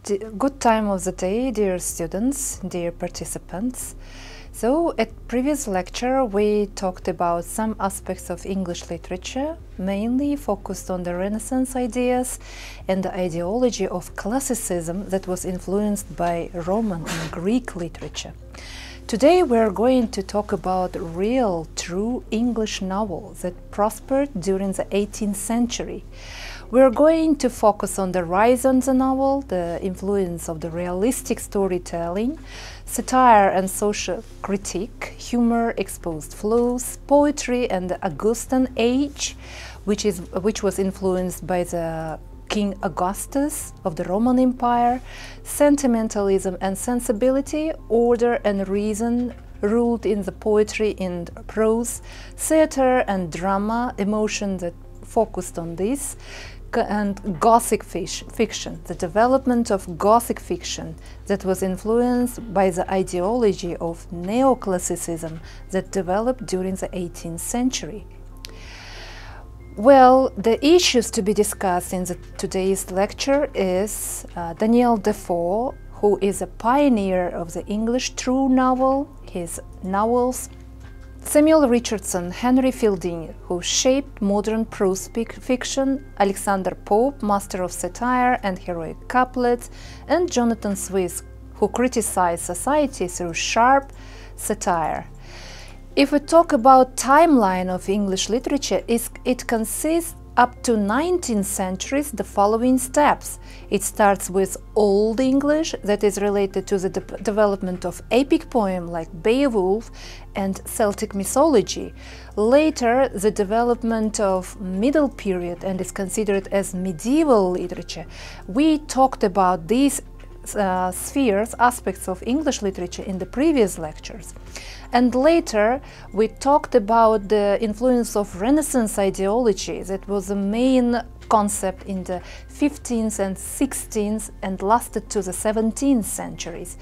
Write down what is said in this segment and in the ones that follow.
Good time of the day, dear students, dear participants. So, at previous lecture we talked about some aspects of English literature, mainly focused on the Renaissance ideas and the ideology of classicism that was influenced by Roman and Greek literature. Today we are going to talk about real, true English novels that prospered during the 18th century. We are going to focus on the rise of the novel, the influence of the realistic storytelling, satire and social critique, humor, exposed flaws, poetry and the Augustan age, which was influenced by the King Augustus of the Roman Empire, sentimentalism and sensibility, order and reason ruled in the poetry and prose, theater and drama, emotion that focused on this, and Gothic fiction, the development of Gothic fiction that was influenced by the ideology of neoclassicism that developed during the 18th century. Well, the issues to be discussed in today's lecture is Daniel Defoe, who is a pioneer of the English true novel, his novels, Samuel Richardson, Henry Fielding, who shaped modern prose fiction, Alexander Pope, master of satire and heroic couplets, and Jonathan Swift, who criticized society through sharp satire. If we talk about timeline of English literature, it consists up to 19th centuries the following steps. It starts with Old English, that is related to the development of epic poem like Beowulf and Celtic mythology. Later, the development of Middle Period and is considered as medieval literature. We talked about these spheres, aspects of English literature in the previous lectures. And later we talked about the influence of Renaissance ideology that was the main concept in the 15th and 16th and lasted to the 17th centuries.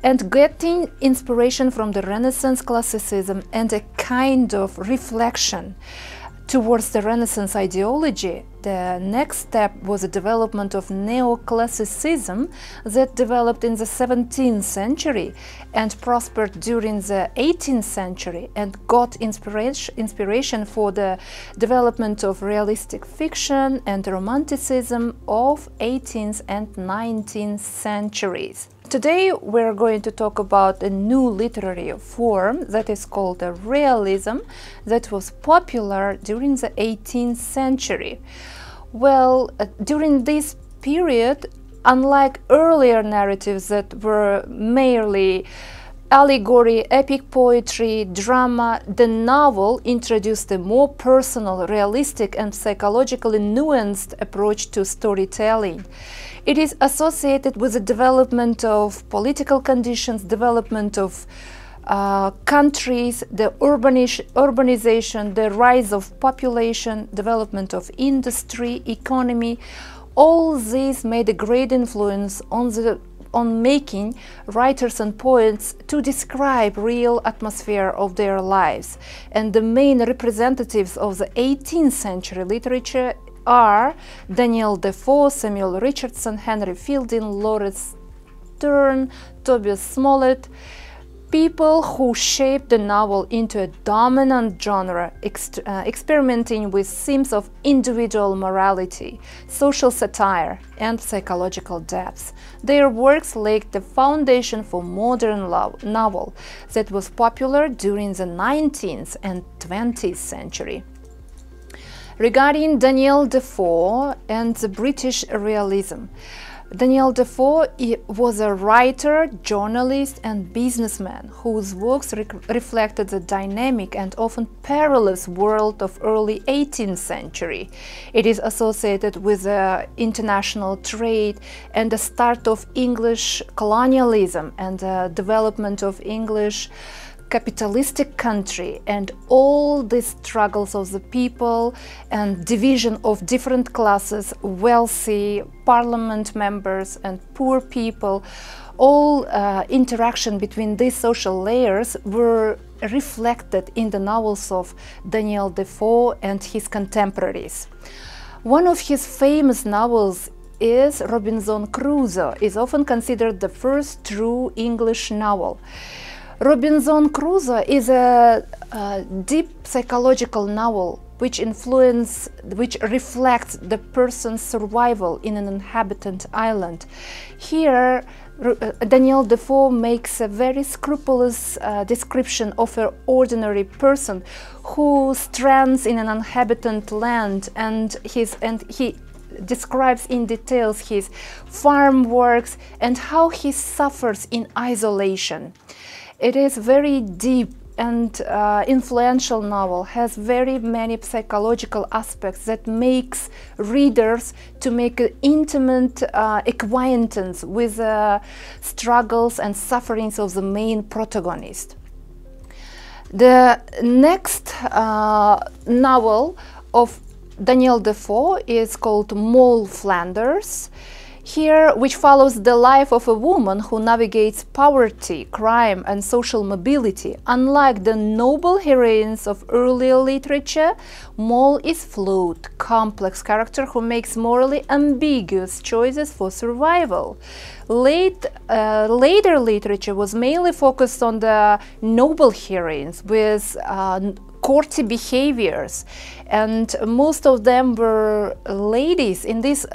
And getting inspiration from the Renaissance classicism and a kind of reflection towards the Renaissance ideology, the next step was the development of neoclassicism that developed in the 17th century and prospered during the 18th century and got inspiration for the development of realistic fiction and romanticism of 18th and 19th centuries. Today we're going to talk about a new literary form that is called the realism that was popular during the 18th century. Well, during this period, unlike earlier narratives that were merely allegory, epic poetry, drama, the novel introduced a more personal, realistic and psychologically nuanced approach to storytelling. It is associated with the development of political conditions, development of countries, the urbanization, the rise of population, development of industry, economy. All these made a great influence on making writers and poets to describe real atmosphere of their lives. And the main representatives of the 18th century literature are Daniel Defoe, Samuel Richardson, Henry Fielding, Lawrence Sterne, Tobias Smollett, people who shaped the novel into a dominant genre, experimenting with themes of individual morality, social satire, and psychological depth. Their works laid the foundation for modern novel that was popular during the 19th and 20th century. Regarding Daniel Defoe and the British realism, Daniel Defoe was a writer, journalist and businessman whose works reflected the dynamic and often perilous world of early 18th century. It is associated with international trade and the start of English colonialism and the development of English capitalistic country and all the struggles of the people and division of different classes, wealthy, parliament members and poor people. All interaction between these social layers were reflected in the novels of Daniel Defoe and his contemporaries. One of his famous novels is Robinson Crusoe, is often considered the first true English novel. Robinson Crusoe is a deep psychological novel which reflects the person's survival in an inhabited island. Here, Daniel Defoe makes a very scrupulous description of an ordinary person who strands in an uninhabited land, and he describes in details his farm works and how he suffers in isolation. It is very deep and influential novel, has very many psychological aspects that makes readers to make an intimate acquaintance with the struggles and sufferings of the main protagonist. The next novel of Daniel Defoe is called Moll Flanders. Here, which follows the life of a woman who navigates poverty, crime, and social mobility. Unlike the noble heroines of earlier literature, Moll is flawed, complex character who makes morally ambiguous choices for survival. Later literature was mainly focused on the noble heroines with courtly behaviors, and most of them were ladies. In these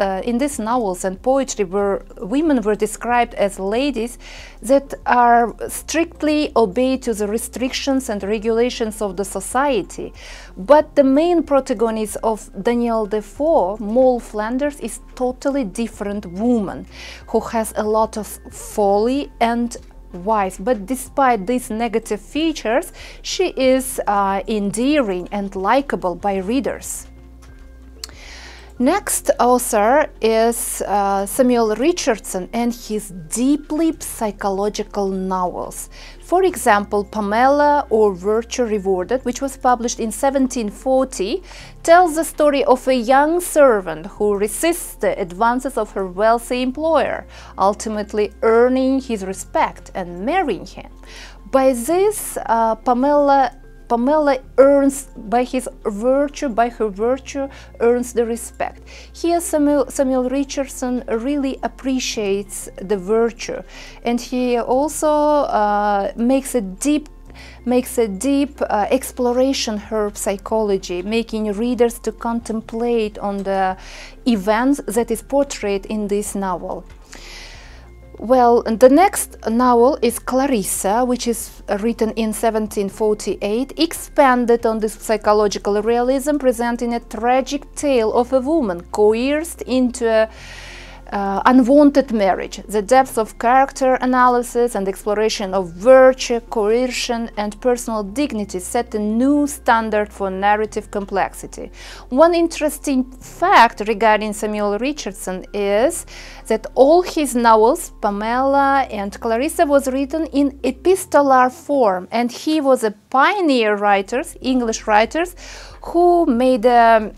novels and poetry, women were described as ladies that are strictly obey to the restrictions and regulations of the society. But the main protagonist of Daniel Defoe, Moll Flanders, is totally different woman who has a lot of folly and wise, but despite these negative features, she is endearing and likable by readers. Next author is Samuel Richardson and his deeply psychological novels. For example, Pamela or Virtue Rewarded, which was published in 1740, tells the story of a young servant who resists the advances of her wealthy employer, ultimately earning his respect and marrying him. By this, Pamela earns, by her virtue, earns the respect. Here Samuel Richardson really appreciates the virtue, and he also makes a deep exploration her psychology, making readers to contemplate on the events that is portrayed in this novel. Well, the next novel is Clarissa, which is written in 1748, expanded on this psychological realism, presenting a tragic tale of a woman coerced into a unwanted marriage. The depth of character analysis and exploration of virtue, coercion, and personal dignity set a new standard for narrative complexity. One interesting fact regarding Samuel Richardson is that all his novels, Pamela and Clarissa, was written in epistolar form, and he was a pioneer writer, English writers, who made a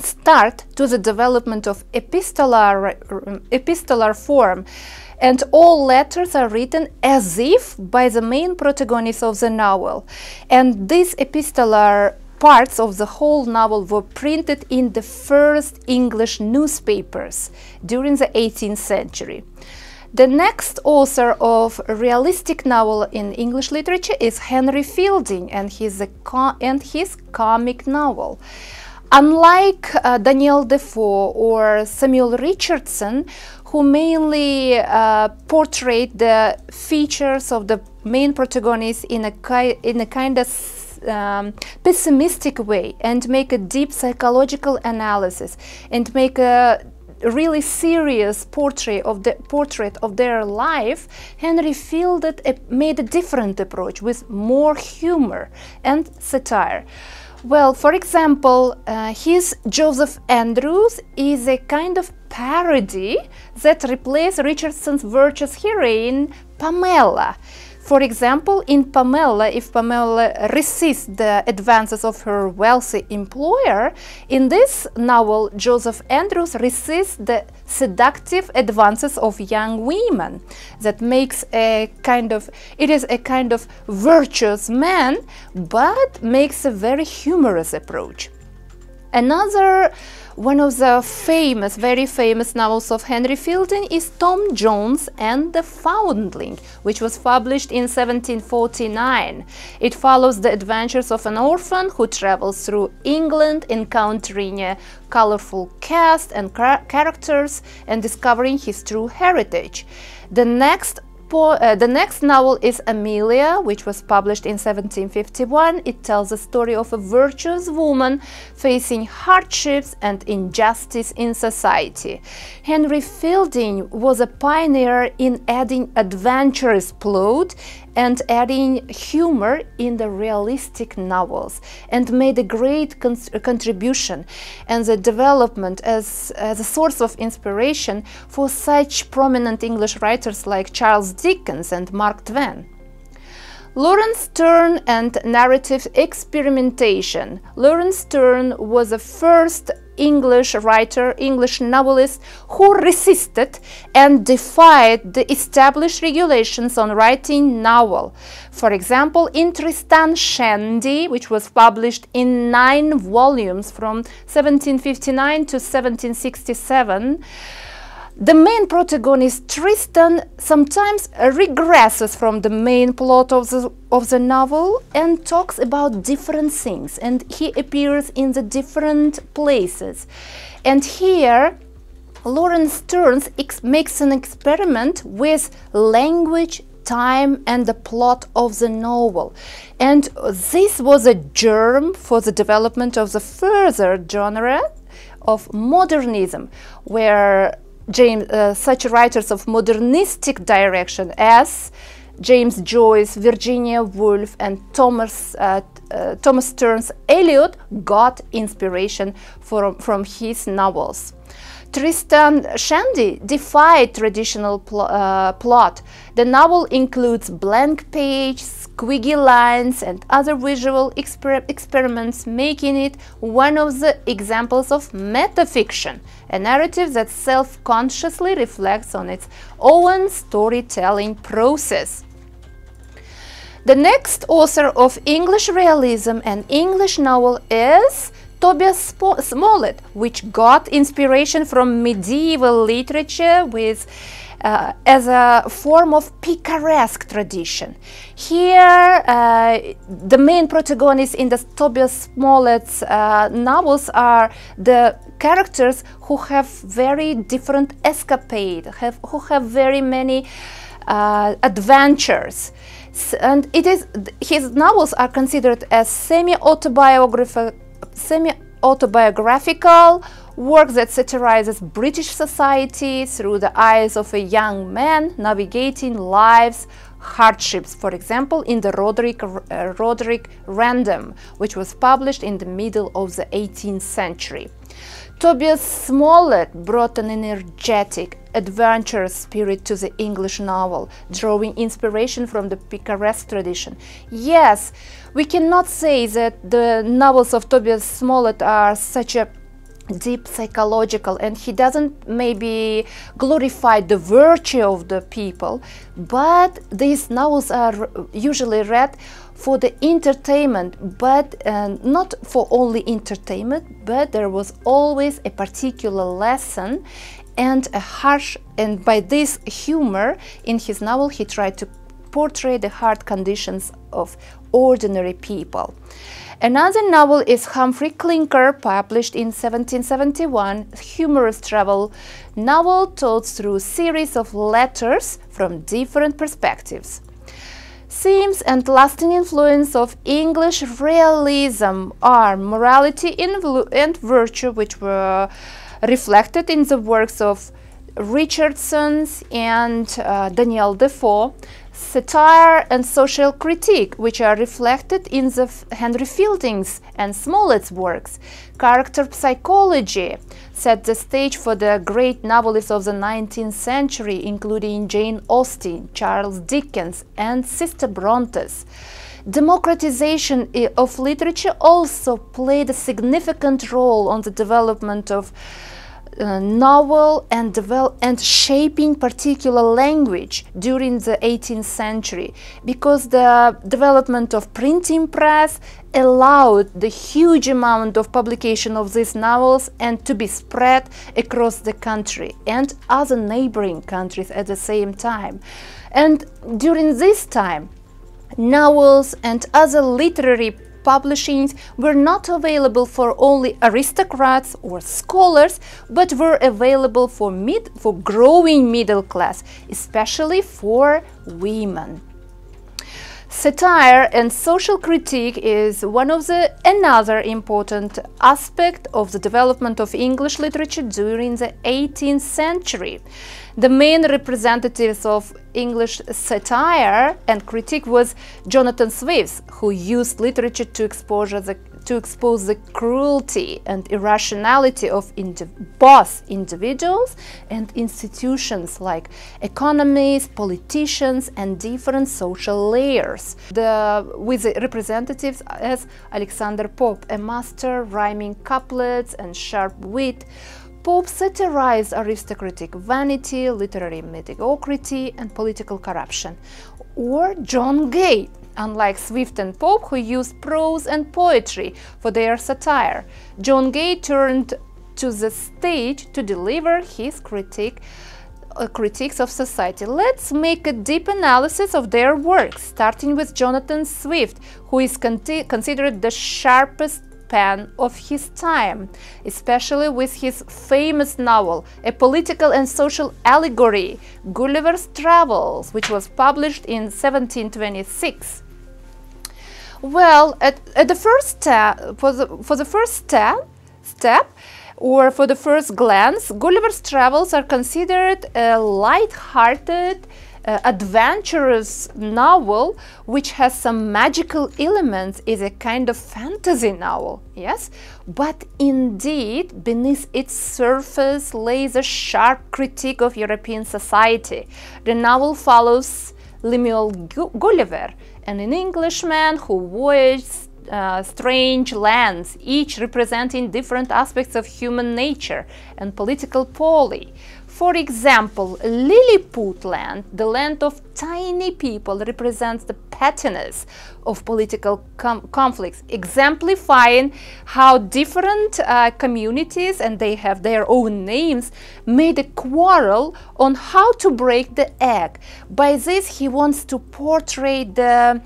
start to the development of epistolar form, and all letters are written as if by the main protagonist of the novel, and these epistolar parts of the whole novel were printed in the first English newspapers during the 18th century. The next author of a realistic novel in English literature is Henry Fielding and his comic novel. Unlike Daniel Defoe or Samuel Richardson, who mainly portrayed the features of the main protagonist in a kind of pessimistic way and make a deep psychological analysis and make a really serious portrait of their life, Henry Fielding made a different approach with more humor and satire. Well, for example, his Joseph Andrews is a kind of parody that replaced Richardson's virtuous heroine, Pamela. For example, in Pamela, if Pamela resists the advances of her wealthy employer, in this novel, Joseph Andrews resists the seductive advances of young women. That makes it is a kind of virtuous man, but makes a very humorous approach. Another One of the famous, very famous novels of Henry Fielding is Tom Jones and the Foundling, which was published in 1749. It follows the adventures of an orphan who travels through England, encountering a colorful cast and characters and discovering his true heritage. The next novel is Amelia, which was published in 1751. It tells the story of a virtuous woman facing hardships and injustice in society. Henry Fielding was a pioneer in adding adventurous plot and adding humor in the realistic novels, and made a great contribution and the development as a source of inspiration for such prominent English writers like Charles Dickens and Mark Twain. Laurence Sterne and narrative experimentation. Laurence Sterne was the first English writer, English novelist who resisted and defied the established regulations on writing novel. For example, in Tristan Shandy, which was published in 9 volumes from 1759 to 1767, the main protagonist Tristan sometimes regresses from the main plot of the novel and talks about different things, and he appears in the different places. And here Laurence Sterne makes an experiment with language, time and the plot of the novel, and this was a germ for the development of the further genre of modernism, where such writers of modernistic direction as James Joyce, Virginia Woolf and Thomas Stearns Eliot got inspiration from his novels. Tristan Shandy defied traditional plot. The novel includes blank page, squiggy lines and other visual experiments, making it one of the examples of metafiction, a narrative that self-consciously reflects on its own storytelling process. The next author of English realism and English novel is Tobias Smollett, which got inspiration from medieval literature as a form of picaresque tradition. Here, the main protagonists in the Tobias Smollett's novels are the characters who have very different escapades, who have very many adventures. And his novels are considered as semi-autobiographical work that satirizes British society through the eyes of a young man navigating life's hardships, for example, in the Roderick Random, which was published in the middle of the 18th century. Tobias Smollett brought an energetic, adventurous spirit to the English novel, drawing inspiration from the picaresque tradition. Yes, we cannot say that the novels of Tobias Smollett are such a deep psychological, and he doesn't maybe glorify the virtue of the people, but these novels are usually read for the entertainment, but not for only entertainment, but there was always a particular lesson and a harsh, and by this humor in his novel he tried to portray the hard conditions of ordinary people. Another novel is Humphrey Clinker, published in 1771, a humorous travel novel told through a series of letters from different perspectives. Themes and lasting influence of English realism are morality and virtue, which were reflected in the works of Richardson and Daniel Defoe, satire and social critique, which are reflected in the Henry Fielding's and Smollett's works. Character psychology set the stage for the great novelists of the 19th century, including Jane Austen, Charles Dickens and Sister Brontes. Democratization of literature also played a significant role on the development of novel and shaping particular language during the 18th century, because the development of printing press allowed the huge amount of publication of these novels and to be spread across the country and other neighboring countries at the same time. And during this time, novels and other literary publishings were not available for only aristocrats or scholars, but were available for growing middle class, especially for women. Satire and social critique is another important aspect of the development of English literature during the 18th century. The main representatives of English satire and critique was Jonathan Swift, who used literature to expose the cruelty and irrationality of both individuals and institutions like economies, politicians, and different social layers. With the representatives as Alexander Pope, a master rhyming couplets and sharp wit. Pope satirized aristocratic vanity, literary mediocrity, and political corruption. Or John Gay, unlike Swift and Pope, who used prose and poetry for their satire. John Gay turned to the stage to deliver his critiques of society. Let's make a deep analysis of their works, starting with Jonathan Swift, who is considered the sharpest pen of his time, especially with his famous novel, a political and social allegory, Gulliver's Travels, which was published in 1726. Well, for the first glance, Gulliver's Travels are considered a light-hearted, adventurous novel which has some magical elements, is a kind of fantasy novel, yes? But indeed, beneath its surface lays a sharp critique of European society. The novel follows Lemuel Gulliver, an Englishman who voyaged strange lands, each representing different aspects of human nature and political folly. For example, Lilliput land, the land of tiny people, represents the pettiness of political conflicts, exemplifying how different communities, and they have their own names, made a quarrel on how to break the egg. By this, he wants to portray the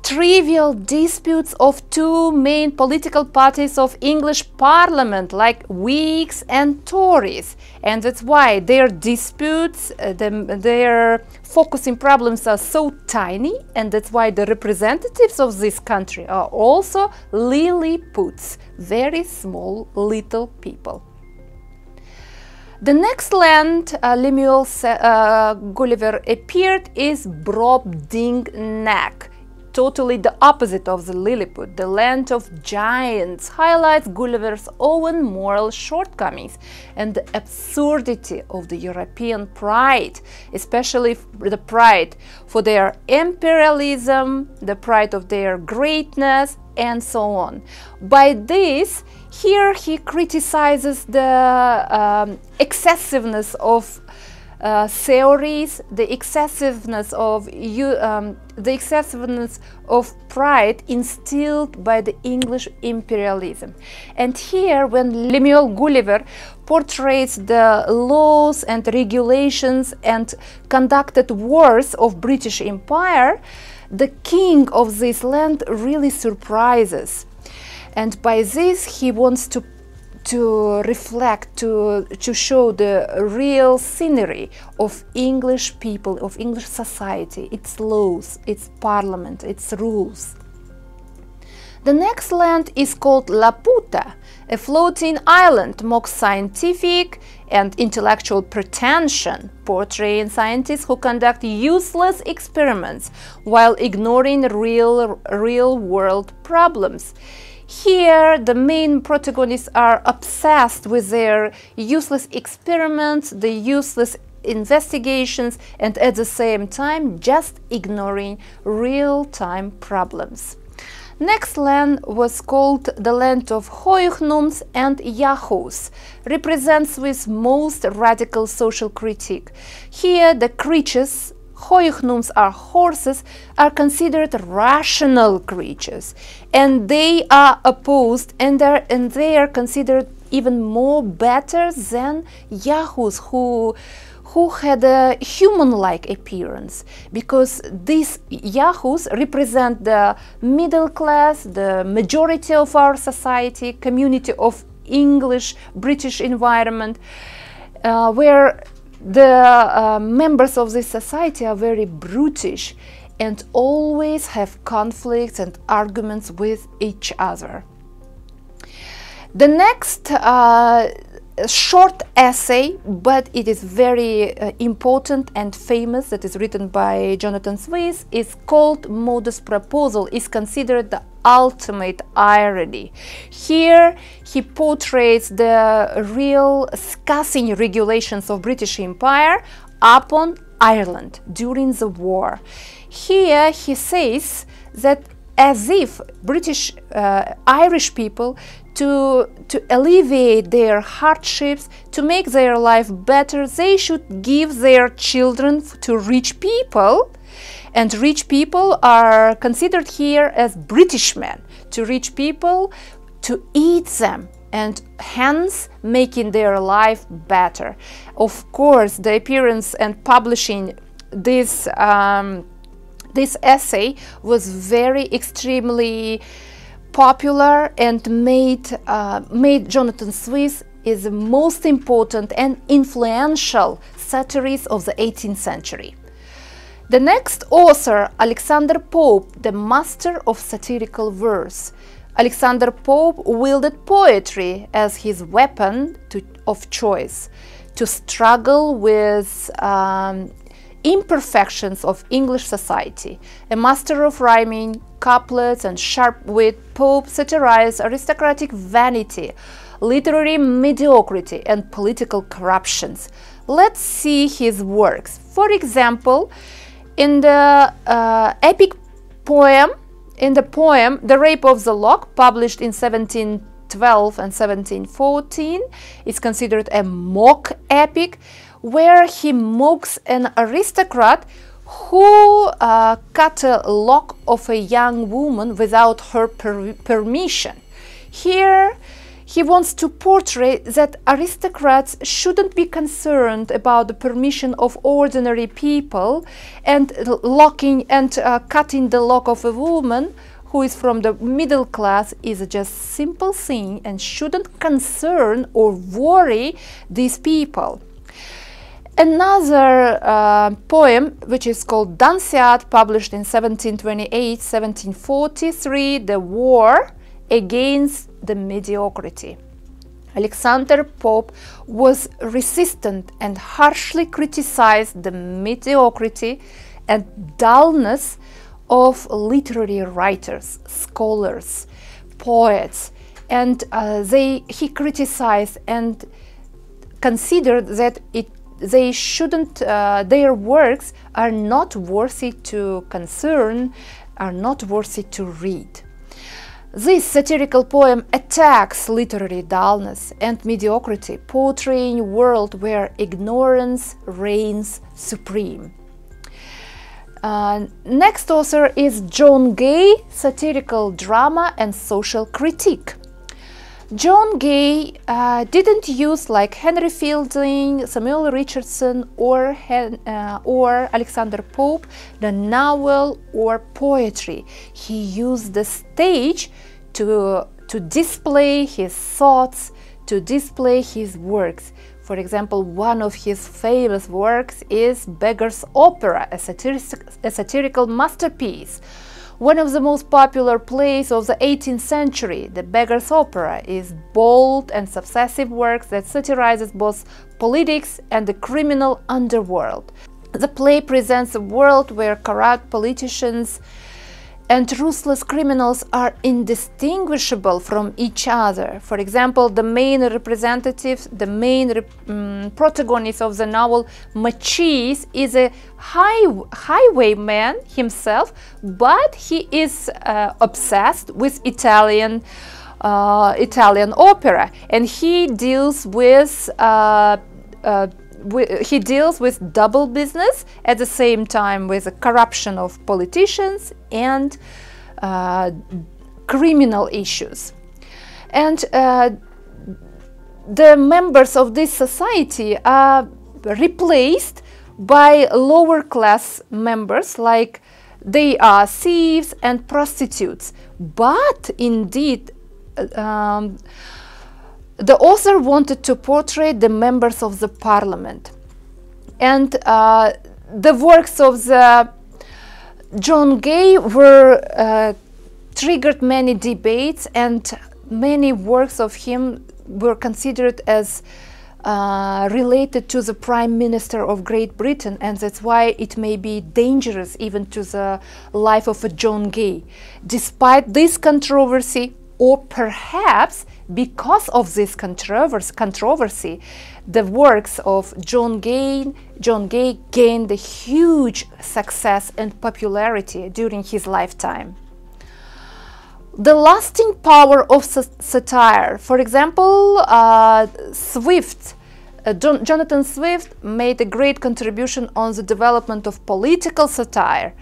trivial disputes of two main political parties of English Parliament, like Whigs and Tories, and that's why their disputes, their focusing problems are so tiny, and that's why the representatives of this country are also Lilliputs, very small little people. The next land Lemuel Gulliver appeared is Brobdingnag, totally the opposite of the Lilliput. The land of giants highlights Gulliver's own moral shortcomings and the absurdity of the European pride, especially the pride for their imperialism, the pride of their greatness, and so on. By this, here he criticizes the excessiveness of theories, the excessiveness of pride instilled by the English imperialism. And here, when Lemuel Gulliver portrays the laws and regulations and conducted wars of British Empire, the king of this land really surprises. And by this, he wants to reflect, to show the real scenery of English people, of English society, its laws, its parliament, its rules. The next land is called Laputa, a floating island, mocks scientific and intellectual pretension, portraying scientists who conduct useless experiments while ignoring real-world problems. Here, the main protagonists are obsessed with their useless experiments, the useless investigations, and at the same time just ignoring real-time problems. Next land was called the land of Hoyhnums and Yahoos, represents with most radical social critique. Here the creatures, Hoyhnums are horses, are considered rational creatures, and they are opposed and they are considered even more better than Yahoos, who had a human-like appearance, because these Yahoos represent the middle class, the majority of our society, community of English, British environment, where the members of this society are very brutish and always have conflicts and arguments with each other. The next short essay, but it is very important and famous, that is written by Jonathan Swift, is called Modus Proposal, is considered the ultimate irony. Here he portrays the real scathing regulations of British Empire upon Ireland during the war. Here he says that as if British Irish people, to alleviate their hardships, to make their life better, they should give their children to rich people, and rich people are considered here as British men, to rich people to eat them, and hence making their life better. Of course, the appearance and publishing this essay was very extremely popular and made Jonathan Swift is the most important and influential satirist of the 18th century. The next author, Alexander Pope, the master of satirical verse. Alexander Pope wielded poetry as his weapon of choice to struggle with imperfections of English society. A master of rhyming, couplets and sharp wit, Pope satirized aristocratic vanity, literary mediocrity and political corruptions. Let's see his works. For example, in the epic poem, The Rape of the Lock, published in 1712 and 1714, is considered a mock epic, where he mocks an aristocrat who cut a lock of a young woman without her permission. Here he wants to portray that aristocrats shouldn't be concerned about the permission of ordinary people, and locking and cutting the lock of a woman who is from the middle class is just a simple thing and shouldn't concern or worry these people. Another poem, which is called Dunciad, published in 1728-1743, The War Against the Mediocrity. Alexander Pope was resistant and harshly criticized the mediocrity and dullness of literary writers, scholars, poets, and he criticized and considered that they shouldn't, their works are not worthy to concern, are not worthy to read. This satirical poem attacks literary dullness and mediocrity, portraying a world where ignorance reigns supreme. Next author is John Gay, Satirical Drama and Social Critique. John Gay didn't use, like Henry Fielding, Samuel Richardson or Alexander Pope, the novel or poetry. He used the stage to display his thoughts, to display his works. For example, one of his famous works is Beggar's Opera, a satirical masterpiece. One of the most popular plays of the 18th century, The Beggar's Opera, is bold and successive work that satirizes both politics and the criminal underworld. The play presents a world where corrupt politicians and ruthless criminals are indistinguishable from each other. For example, the main representative, the main protagonist of the novel, Machis, is a highwayman himself, but he is obsessed with Italian opera, and he deals with double business, at the same time with the corruption of politicians and criminal issues. And the members of this society are replaced by lower class members, like they are thieves and prostitutes. But indeed, the author wanted to portray the members of the parliament, and the works of John Gay were triggered many debates, and many works of him were considered as related to the Prime Minister of Great Britain, and that's why it may be dangerous even to the life of a John Gay. Despite this controversy, or perhaps because of this controversy, the works of John Gay gained a huge success and popularity during his lifetime. The lasting power of satire. For example, Jonathan Swift made a great contribution on the development of political satire.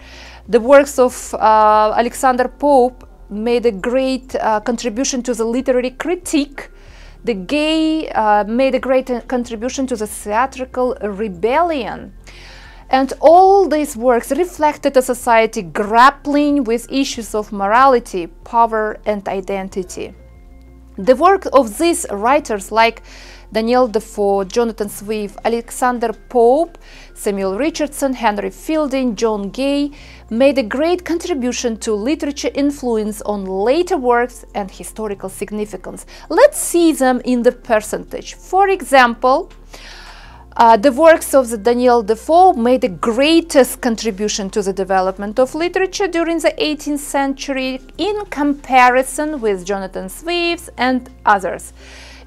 The works of Alexander Pope made a great contribution to the literary critique. The Gay made a great contribution to the theatrical rebellion. And all these works reflected a society grappling with issues of morality, power, and identity. The work of these writers, like Daniel Defoe, Jonathan Swift, Alexander Pope, Samuel Richardson, Henry Fielding, John Gay, made a great contribution to literature influence on later works and historical significance. Let's see them in the percentage. For example, the works of Daniel Defoe made the greatest contribution to the development of literature during the 18th century in comparison with Jonathan Swift's and others.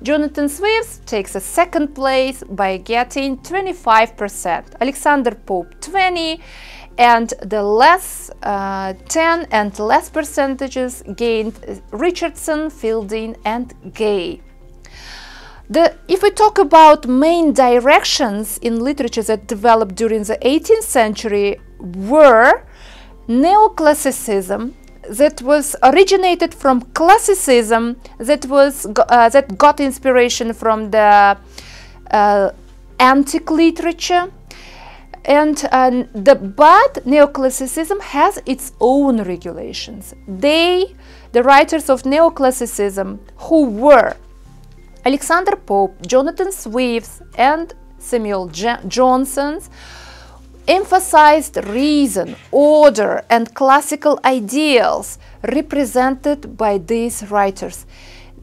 Jonathan Swift takes a second place by getting 25%, Alexander Pope 20%, and the less 10 and less percentages gained Richardson, Fielding, and Gay. If we talk about main directions in literature that developed during the 18th century, were neoclassicism, that was originated from classicism, that got inspiration from the antique literature, but neoclassicism has its own regulations. The writers of neoclassicism, who were Alexander Pope, Jonathan Swift, and Samuel Johnson, emphasized reason, order, and classical ideals represented by these writers.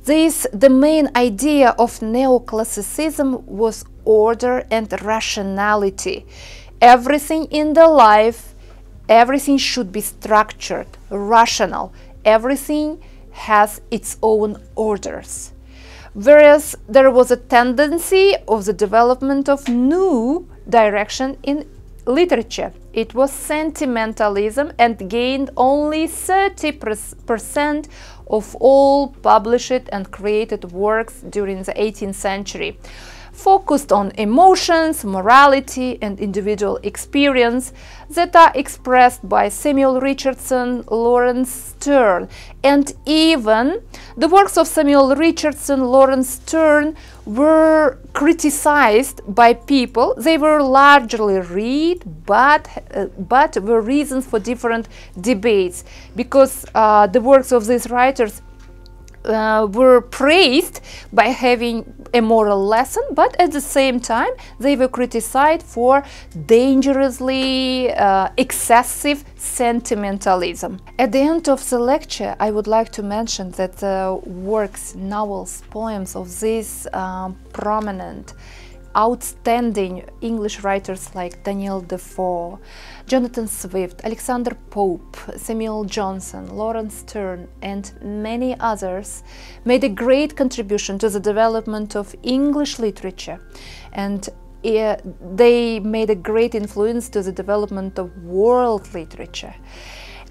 The main idea of neoclassicism was order and rationality. Everything in the life, everything should be structured, rational. Everything has its own orders. Whereas there was a tendency of the development of new direction in literature. It was sentimentalism and gained only 30% of all published and created works during the 18th century, focused on emotions, morality, and individual experience that are expressed by Samuel Richardson, Lawrence Sterne. And even the works of Samuel Richardson, Lawrence Sterne were criticized by people. They were largely read, but were reasons for different debates, because the works of these writers were praised by having a moral lesson, but at the same time they were criticized for dangerously excessive sentimentalism. At the end of the lecture, I would like to mention that the works, novels, poems of these prominent outstanding English writers like Daniel Defoe, Jonathan Swift, Alexander Pope, Samuel Johnson, Lawrence Sterne, and many others made a great contribution to the development of English literature, and they made a great influence to the development of world literature.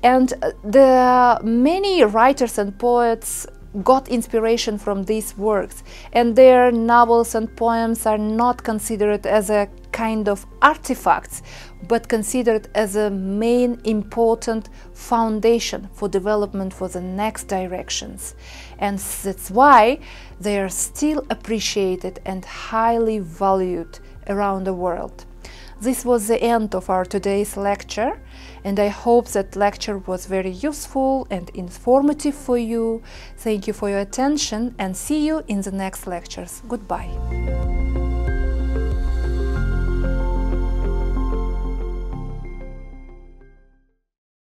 And the many writers and poets got inspiration from these works, and their novels and poems are not considered as a kind of artifacts, but considered as a main important foundation for development for the next directions. And that's why they are still appreciated and highly valued around the world. This was the end of our today's lecture, and I hope that lecture was very useful and informative for you. Thank you for your attention, and see you in the next lectures. Goodbye.